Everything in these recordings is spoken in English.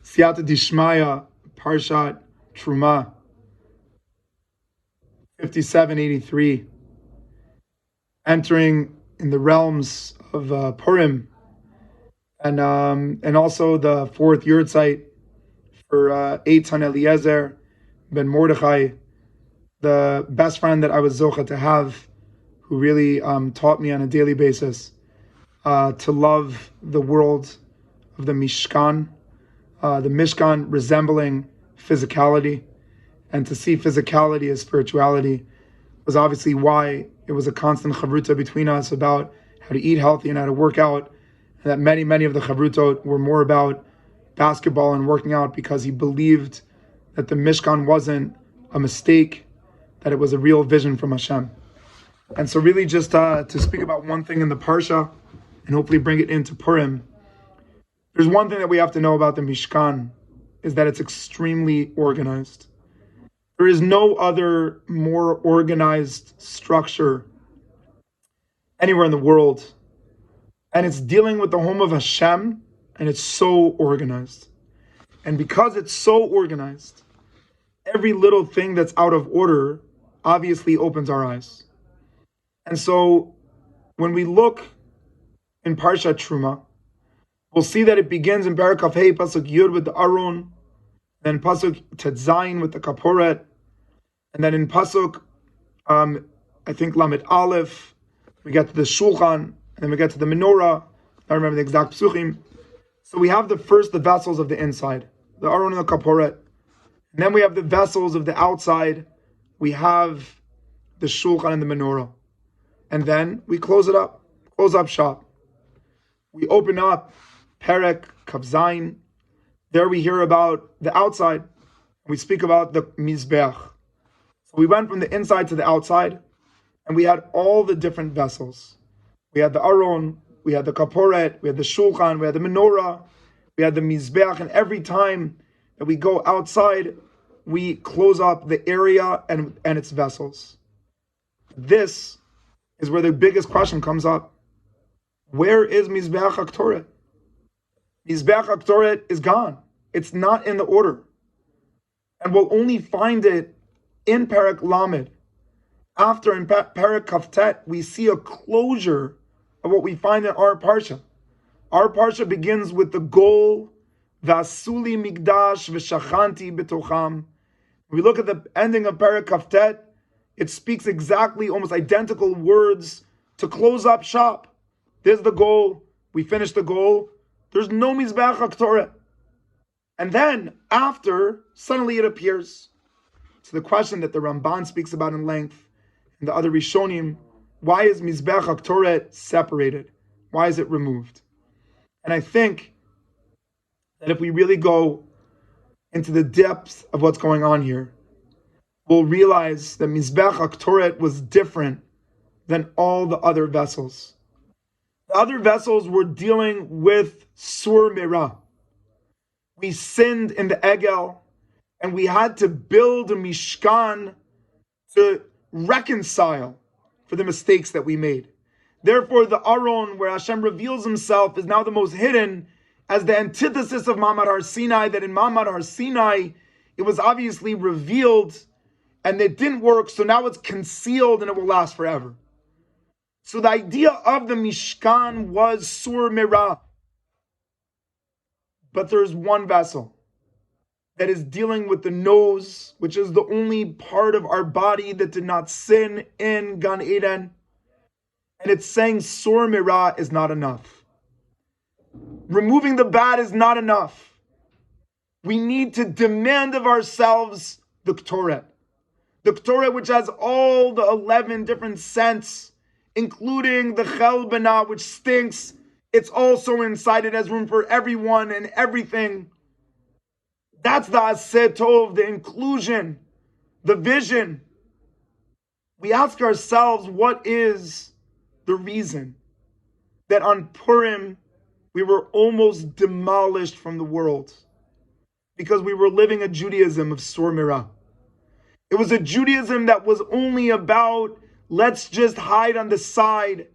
Siyata Dishmaya, Parshat Truma, 5783, entering in the realms of Purim, and also the fourth yerzheit for Eitan Eliezer ben Mordechai, the best friend that I was zocha to have, who really taught me on a daily basis to love the world of the Mishkan resembling physicality, and to see physicality as spirituality was obviously why it was a constant chavruta between us about how to eat healthy and how to work out, and that many of the chavrutot were more about basketball and working out because he believed that the Mishkan wasn't a mistake, that it was a real vision from Hashem. And so really just to speak about one thing in the Parsha and hopefully bring it into Purim, there's one thing that we have to know about the Mishkan, is that it's extremely organized. There is no other more organized structure anywhere in the world. And it's dealing with the home of Hashem, and it's so organized. And because it's so organized, every little thing that's out of order obviously opens our eyes. And so when we look in Parshat Truma, we'll see that it begins in Perek Kaf Hey, Pasuk Yud with the Aron, then Pasuk Tet Zayin with the Kaporet, and then in Pasuk, I think Lamed Aleph, we get to the Shulchan, and then we get to the Menorah. I remember the exact Psuchim. So we have the vessels of the inside, the Aron and the Kaporet. And then we have the vessels of the outside. We have the Shulchan and the Menorah. And then we close up shop. We open up Perek Kaf Zayin. There we hear about the outside. We speak about the Mizbeach. So we went from the inside to the outside, and we had all the different vessels. We had the Aron, we had the Kaporet, we had the Shulchan, we had the Menorah, we had the Mizbeach, and every time that we go outside, we close up the area and its vessels. This is where the biggest question comes up. Where is Mizbeach HaKtoret? Mizbeach HaKtoret is gone. It's not in the order. And we'll only find it in Perek Lamed. After in Perek Kaftet, we see a closure of what we find in our Parsha. Our Parsha begins with the goal, Vasuli Migdash V'Shachanti B'tocham. We look at the ending of Perek Kaftet, it speaks exactly, almost identical words to close up shop. There's the goal. We finish the goal. There's no Mizbeach HaKtoret. And then, after, suddenly it appears. So the question that the Ramban speaks about in length, and the other Rishonim, why is Mizbeach HaKtoret separated? Why is it removed? And I think that if we really go into the depth of what's going on here, we'll realize that Mizbeach HaKtoret was different than all the other vessels. The other vessels were dealing with Sur Mirah. We sinned in the Egel, and we had to build a Mishkan to reconcile for the mistakes that we made. Therefore, the Aron, where Hashem reveals himself, is now the most hidden as the antithesis of Ma'amad Har Sinai, that in Ma'amad Har Sinai, it was obviously revealed, and it didn't work, so now it's concealed and it will last forever. So the idea of the Mishkan was Sur Mirah. But there's one vessel that is dealing with the nose, which is the only part of our body that did not sin in Gan Eden. And it's saying Sur Mirah is not enough. Removing the bad is not enough. We need to demand of ourselves the Ktoret. The Ktoret, which has all the 11 different scents, including the Chelbana, which stinks. It's also inside. It has room for everyone and everything. That's the Aseh Tov, the inclusion, the vision. We ask ourselves, what is the reason that on Purim we were almost demolished from the world? Because we were living a Judaism of Sur Mirah. It was a Judaism that was only about, let's just hide on the side.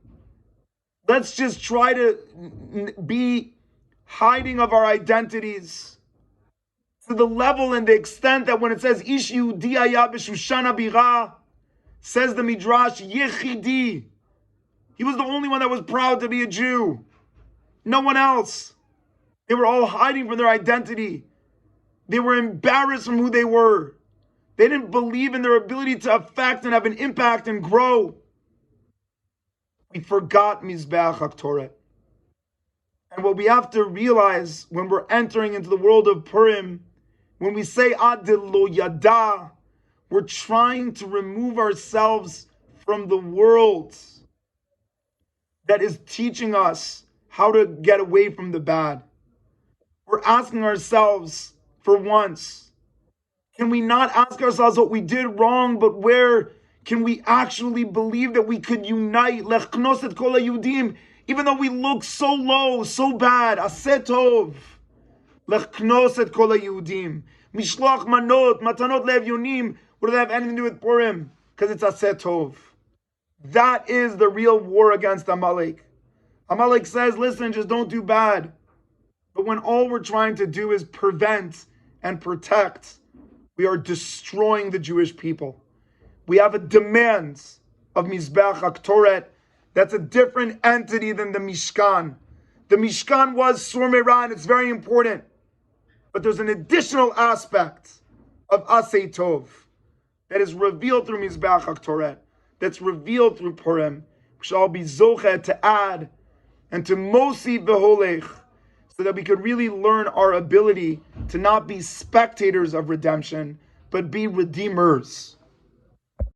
Let's just try to be hiding of our identities. To the level and the extent that when it says Ish Yehudi haya b'Shushana bira, says the Midrash, Yechidi. He was the only one that was proud to be a Jew. No one else. They were all hiding from their identity. They were embarrassed from who they were. They didn't believe in their ability to affect and have an impact and grow. We forgot Mizbeach HaKtoret. And what we have to realize when we're entering into the world of Purim, when we say Ad lo yada, we're trying to remove ourselves from the world that is teaching us how to get away from the bad. We're asking ourselves, for once, can we not ask ourselves what we did wrong, but where can we actually believe that we could unite? Lechnos et kol hayudim, even though we look so low, so bad. Aseh tov. Lechnos et kol hayudim. Mishloach manot, matanot le'evyonim. What do they have anything to do with Purim? Because it's Aseh tov. That is the real war against Amalek. Amalek says, listen, just don't do bad. But when all we're trying to do is prevent and protect, we are destroying the Jewish people. We have a demand of Mizbeach HaKtoret that's a different entity than the Mishkan. The Mishkan was Sur Meirah, and it's very important. But there's an additional aspect of Aseh Tov that is revealed through Mizbeach HaKtoret, that's revealed through Purim. We shall all be zochet to add and to mosi v'holech, so that we could really learn our ability to not be spectators of redemption, but be redeemers.